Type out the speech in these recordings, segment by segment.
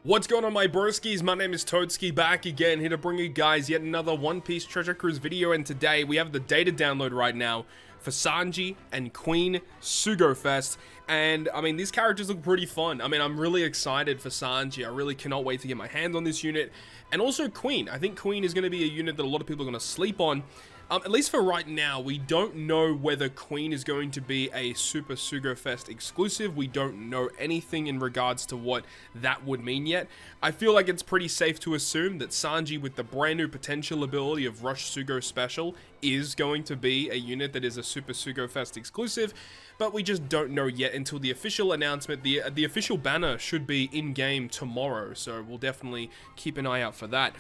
What's going on, my broskiis? My name is Toadskii, back again, here to bring you guys yet another One Piece Treasure Cruise video, and today we have the data download right now for Sanji and Queen Sugarfest. And I mean, these characters look pretty fun. I mean, I'm really excited for Sanji. I really cannot wait to get my hands on this unit. And also Queen. I think Queen is going to be a unit that a lot of people are going to sleep on. At least for right now, we don't know whether Queen is going to be a Super Sugarfest exclusive. We don't know anything in regards to what that would mean yet. I feel like it's pretty safe to assume that Sanji, with the brand new potential ability of Rush Sugo Special, is going to be a unit that is a Super Sugarfest exclusive, but we just don't know yet until the official announcement. The official banner should be in-game tomorrow, so we'll definitely keep an eye out for that.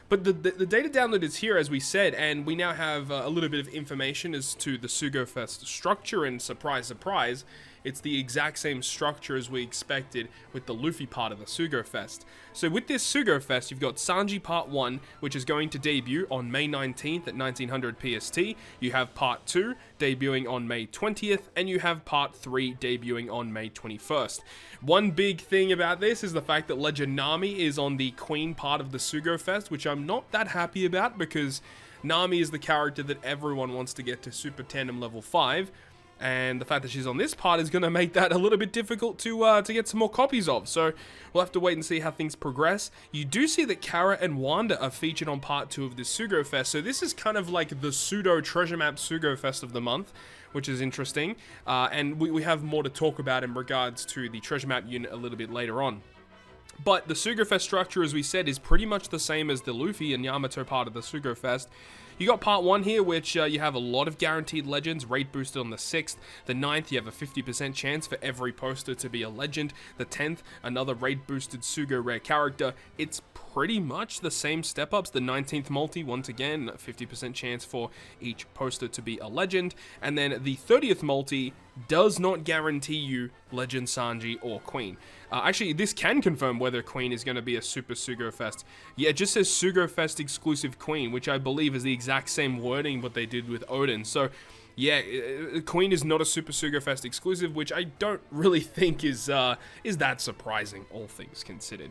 But the data download is here, as we said, and we now have a little bit of information as to the Sugarfest structure, and surprise, surprise, it's the exact same structure as we expected with the Luffy part of the Sugarfest. So with this Sugarfest, you've got Sanji Part 1, which is going to debut on May 19th at 1900 PST. You have Part 2 debuting on May 20th, and you have Part 3 debuting on May 21st. One big thing about this is the fact that Legend Nami is on the Queen part of the Sugarfest, which I'm not that happy about, because Nami is the character that everyone wants to get to Super Tandem level 5. And the fact that she's on this part is going to make that a little bit difficult to get some more copies of. So we'll have to wait and see how things progress. You do see that Kara and Wanda are featured on part 2 of this Sugarfest. So this is kind of like the pseudo treasure map Sugarfest of the month, which is interesting. And we have more to talk about in regards to the treasure map unit a little bit later on. But the Sugarfest structure, as we said, is pretty much the same as the Luffy and Yamato part of the Sugarfest. You got part 1 here, which you have a lot of guaranteed legends, rate boosted on the 6th. The 9th, you have a 50% chance for every poster to be a legend. The 10th, another rate boosted Sugo rare character. It's pretty much the same step-ups. The 19th multi, once again, 50% chance for each poster to be a legend. And then the 30th multi does not guarantee you Legend Sanji or Queen. Actually, this can confirm whether Queen is going to be a Super Sugarfest. Yeah, it just says Sugarfest exclusive Queen, which I believe is the exact same wording what they did with Odin. So yeah, Queen is not a Super Sugarfest exclusive, which I don't really think is that surprising, all things considered.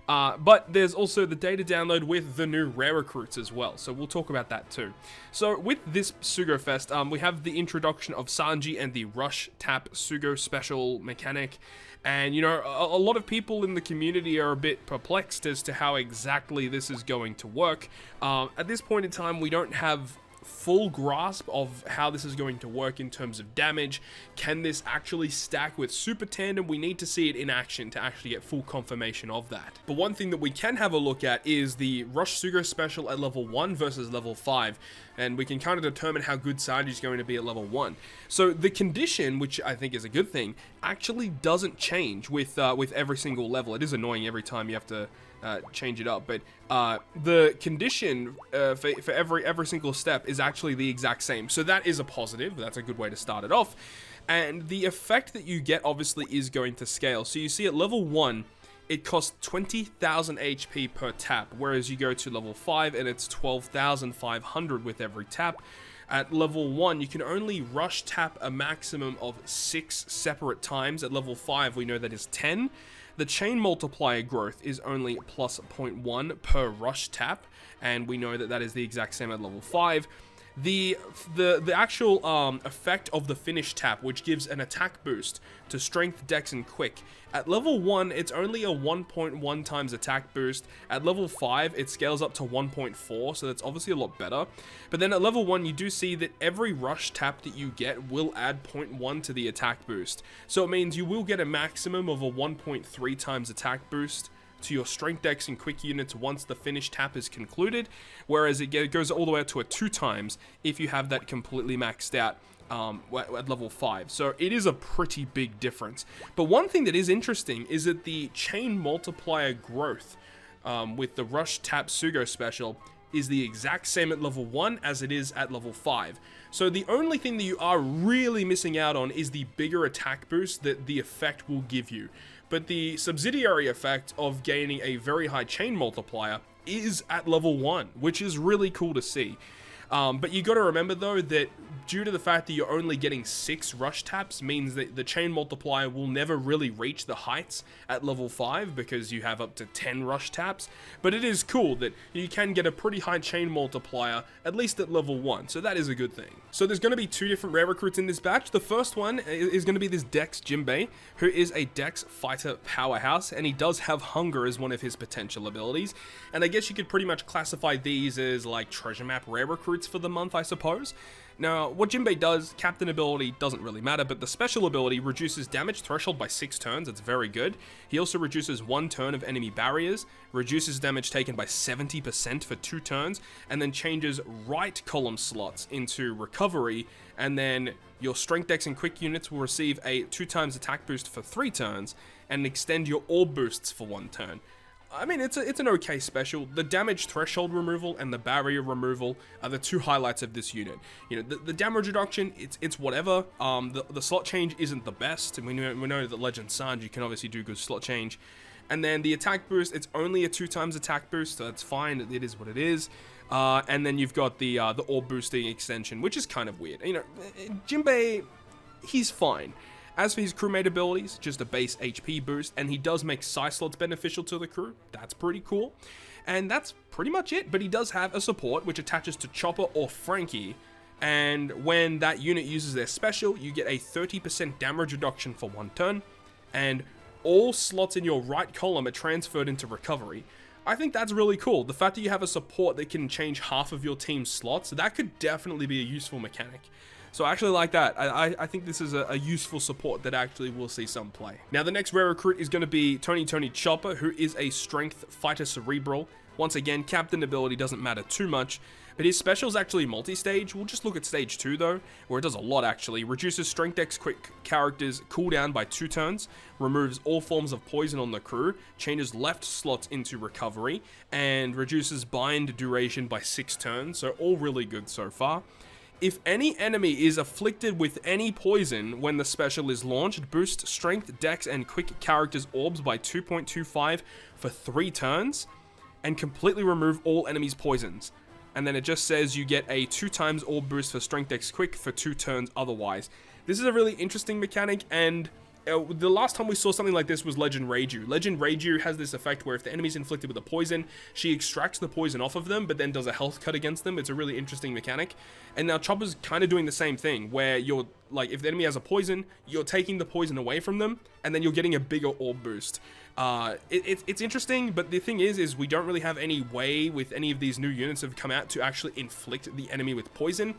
But there's also the data download with the new rare recruits as well, so we'll talk about that too. So with this Sugarfest, we have the introduction of Sanji and the Rush Tap Sugo special mechanic, and you know, a lot of people in the community are a bit perplexed as to how exactly this is going to work. At this point in time, we don't have full grasp of how this is going to work in terms of damage. Can this actually stack with Super Tandem? We need to see it in action to actually get full confirmation of that. But one thing that we can have a look at is the Rush Sugo special at level 1 versus level 5, and we can kind of determine how good Sanji is going to be at level 1. So the condition, which I think is a good thing, actually doesn't change with every single level. It is annoying every time you have to change it up, but the condition for every single step is actually the exact same. So that is a positive. That's a good way to start it off. And the effect that you get obviously is going to scale. So you see at level 1, it costs 20,000 HP per tap, whereas you go to level 5 and it's 12,500 with every tap. At level 1, you can only rush tap a maximum of 6 separate times. At level 5, we know that is 10. The chain multiplier growth is only plus 0.1 per rush tap, and we know that that is the exact same at level 5. The actual effect of the finish tap, which gives an attack boost to strength, dex, and quick. At level 1, it's only a 1.1 times attack boost. At level 5, it scales up to 1.4, so that's obviously a lot better. But then at level 1, you do see that every rush tap that you get will add 0.1 to the attack boost. So it means you will get a maximum of a 1.3 times attack boost to your strength, dex, and quick units once the finish tap is concluded, whereas it goes all the way up to a 2 times if you have that completely maxed out at level 5. So it is a pretty big difference. But one thing that is interesting is that the chain multiplier growth with the Rush Tap Sugo special is the exact same at level 1 as it is at level 5. So the only thing that you are really missing out on is the bigger attack boost that the effect will give you. But the subsidiary effect of gaining a very high chain multiplier is at level 1, which is really cool to see. But you got to remember though that due to the fact that you're only getting 6 rush taps means that the chain multiplier will never really reach the heights at level 5 because you have up to 10 rush taps. But it is cool that you can get a pretty high chain multiplier at least at level 1, so that is a good thing. So there's going to be 2 different rare recruits in this batch. The first one is going to be this Dex Jinbei, who is a Dex fighter powerhouse, and he does have Hunger as one of his potential abilities. And I guess you could pretty much classify these as like treasure map rare recruits for the month, I suppose. Now, what Jinbei does, captain ability doesn't really matter, but the special ability reduces damage threshold by 6 turns. It's very good. He also reduces 1 turn of enemy barriers, reduces damage taken by 70% for 2 turns, and then changes right column slots into recovery, and then your strength, dex, and quick units will receive a 2 times attack boost for 3 turns, and extend your orb boosts for 1 turn. I mean, it's an okay special. The damage threshold removal and the barrier removal are the 2 highlights of this unit. You know, the damage reduction, it's whatever. The slot change isn't the best, and we know that Legend Sanji can obviously do good slot change. And then the attack boost, it's only a 2 times attack boost, so that's fine. It is what it is. And then you've got the orb boosting extension, which is kind of weird. You know, Jinbei, he's fine. As for his crewmate abilities, just a base HP boost, and he does make psi slots beneficial to the crew. That's pretty cool. And that's pretty much it, but he does have a support which attaches to Chopper or Frankie, and when that unit uses their special, you get a 30% damage reduction for 1 turn, and all slots in your right column are transferred into recovery. I think that's really cool. The fact that you have a support that can change half of your team's slots, that could definitely be a useful mechanic. So I actually like that. I think this is a useful support that actually will see some play. Now the next rare recruit is going to be Tony Chopper, who is a strength fighter cerebral. Once again, captain ability doesn't matter too much, but his special is actually multi-stage. We'll just look at stage 2 though, where it does a lot actually. Reduces strength, dex, quick characters cooldown by 2 turns, removes all forms of poison on the crew, changes left slots into recovery, and reduces bind duration by 6 turns. So all really good so far. If any enemy is afflicted with any poison when the special is launched, boost strength, dex, and quick characters orbs by 2.25 for 3 turns, and completely remove all enemies' poisons. And then it just says you get a 2 times orb boost for strength, dex, quick for 2 turns otherwise. This is a really interesting mechanic, and the last time we saw something like this was Legend Reiju. Legend Reiju has this effect where if the enemy's inflicted with a poison, she extracts the poison off of them, but then does a health cut against them. It's a really interesting mechanic. And now Chopper's kind of doing the same thing, where you're, like, if the enemy has a poison, you're taking the poison away from them, and then you're getting a bigger orb boost. It's interesting, but the thing is we don't really have any way with any of these new units that have come out to actually inflict the enemy with poison.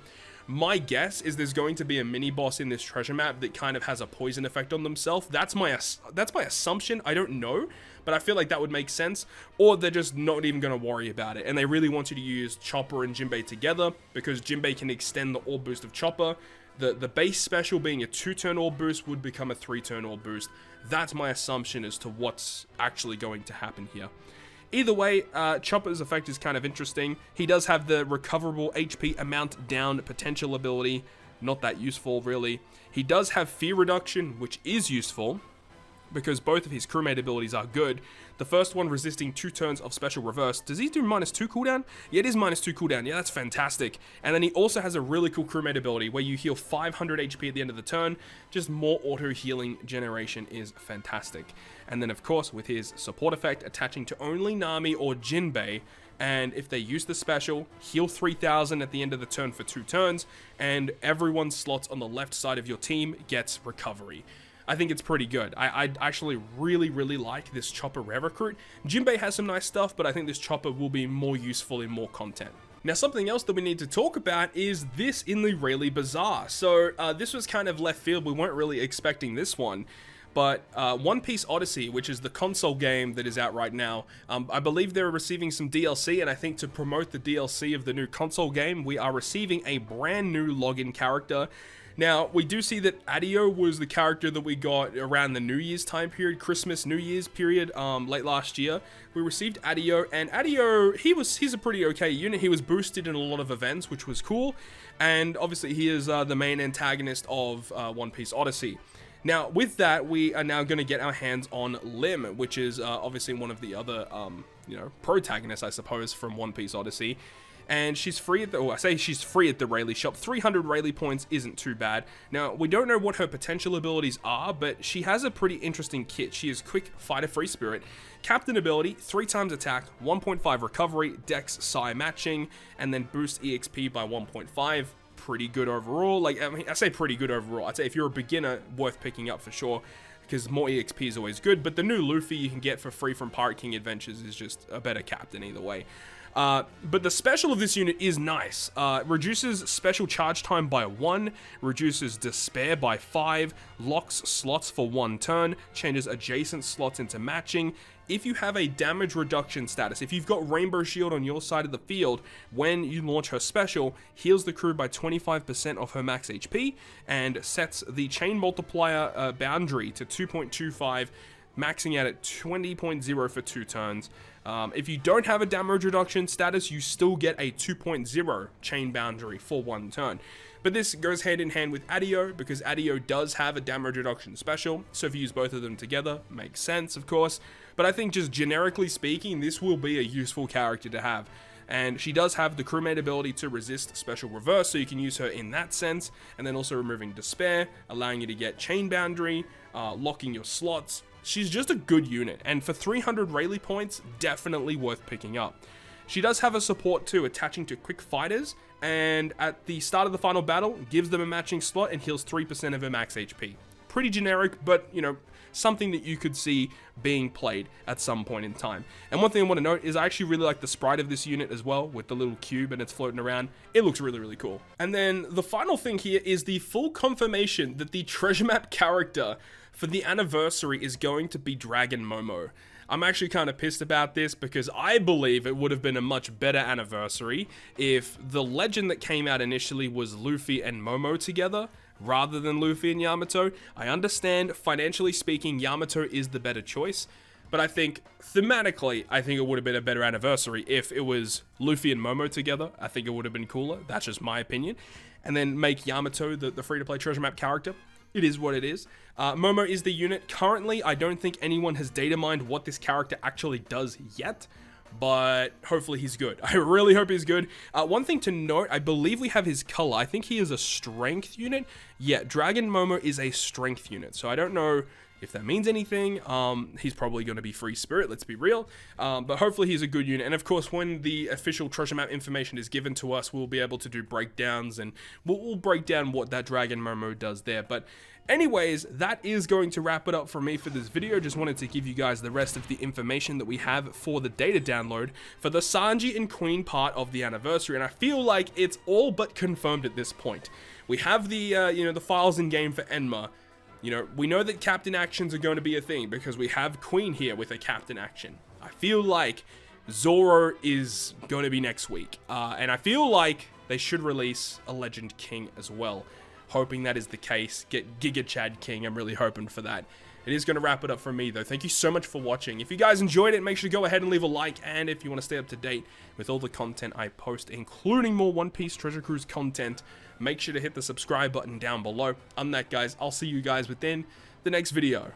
My guess is there's going to be a mini boss in this treasure map that kind of has a poison effect on themselves. That's my assumption. I don't know, but I feel like that would make sense. Or they're just not even going to worry about it, and they really want you to use Chopper and Jinbei together because Jinbei can extend the orb boost of Chopper. The base special being a 2-turn orb boost would become a 3-turn orb boost. That's my assumption as to what's actually going to happen here. Either way, Chopper's effect is kind of interesting. He does have the recoverable HP amount down potential ability. Not that useful, really. He does have fear reduction, which is useful, because both of his crewmate abilities are good. The first one resisting 2 turns of special reverse. Does he do -2 cooldown? Yeah, it is -2 cooldown. Yeah, that's fantastic. And then he also has a really cool crewmate ability where you heal 500 HP at the end of the turn. Just more auto healing generation is fantastic. And then of course with his support effect attaching to only Nami or Jinbei, and if they use the special, heal 3000 at the end of the turn for 2 turns, and everyone's slots on the left side of your team gets recovery. I think it's pretty good. I actually really like this Chopper rare recruit. Jinbei has some nice stuff, but I think this Chopper will be more useful in more content. Now, something else that we need to talk about is this in the Really Bizarre. So, this was kind of left field. We weren't really expecting this one. But One Piece Odyssey, which is the console game that is out right now, I believe they're receiving some DLC, and I think to promote the DLC of the new console game, we are receiving a brand new login character. Now, we do see that Adio was the character that we got around the New Year's time period, Christmas, New Year's period, late last year. We received Adio, and Adio, he's a pretty okay unit. He was boosted in a lot of events, which was cool, and obviously he is the main antagonist of One Piece Odyssey. Now, with that, we are now going to get our hands on Lim, which is obviously one of the other, protagonists, I suppose, from One Piece Odyssey. and she's free at the, I say she's free at the Rayleigh shop. 300 Rayleigh points isn't too bad. Now, we don't know what her potential abilities are, but she has a pretty interesting kit. She is quick, fighter, free spirit, captain ability, 3 times attack, 1.5 recovery, dex, psi matching, and then boost EXP by 1.5. Pretty good overall. Like, I mean, I say pretty good overall. I'd say if you're a beginner, worth picking up for sure, because more EXP is always good. But the new Luffy you can get for free from Pirate King Adventures is just a better captain either way. But the special of this unit is nice. Reduces special charge time by 1, reduces despair by 5, locks slots for 1 turn, changes adjacent slots into matching. If you have a damage reduction status, if you've got Rainbow Shield on your side of the field, when you launch her special, heals the crew by 25% of her max HP, and sets the chain multiplier boundary to 2.25, maxing out at 20.0 for 2 turns. If you don't have a damage reduction status, you still get a 2.0 chain boundary for 1 turn. But this goes hand in hand with Adio, because Adio does have a damage reduction special, so if you use both of them together, makes sense, of course. But I think just generically speaking, this will be a useful character to have. And she does have the crewmate ability to resist special reverse, so you can use her in that sense, and then also removing despair, allowing you to get chain boundary, locking your slots. She's just a good unit, and for 300 Rayleigh points, definitely worth picking up. She does have a support too, attaching to quick fighters, and at the start of the final battle, gives them a matching slot and heals 3% of her max HP. Pretty generic, but, you know, something that you could see being played at some point in time. And one thing I want to note is I actually really like the sprite of this unit as well, with the little cube and it's floating around. It looks really, really cool. And then the final thing here is the full confirmation that the treasure map character for the anniversary is going to be Dragon Momo. I'm actually kind of pissed about this because I believe it would have been a much better anniversary if the legend that came out initially was Luffy and Momo together, rather than Luffy and Yamato. I understand, financially speaking, Yamato is the better choice, but I think thematically, I think it would have been a better anniversary if it was Luffy and Momo together. I think it would have been cooler. That's just my opinion. And then make Yamato the free-to-play treasure map character. It is what it is. Momo is the unit. Currently, I don't think anyone has data mined what this character actually does yet, but hopefully he's good. I really hope he's good. One thing to note, I believe we have his color. I think he is a strength unit. Yeah, Dragon Momo is a strength unit, so I don't know if that means anything. He's probably going to be free spirit, let's be real. But hopefully he's a good unit. And of course, when the official treasure map information is given to us, we'll be able to do breakdowns, and we'll break down what that Dragon Momo does there. But anyways, that is going to wrap it up for me for this video. Just wanted to give you guys the rest of the information that we have for the data download for the Sanji and Queen part of the anniversary. And I feel like it's all but confirmed at this point. We have the, the files in game for Enma. You know, we know that captain actions are going to be a thing because we have Queen here with a captain action. I feel like Zoro is going to be next week. And I feel like they should release a Legend King as well. Hoping that is the case. Get Giga Chad King. I'm really hoping for that. It is going to wrap it up for me, though. Thank you so much for watching. If you guys enjoyed it, make sure to go ahead and leave a like. And if you want to stay up to date with all the content I post, including more One Piece Treasure Cruise content, make sure to hit the subscribe button down below. I'm that, guys. I'll see you guys within the next video.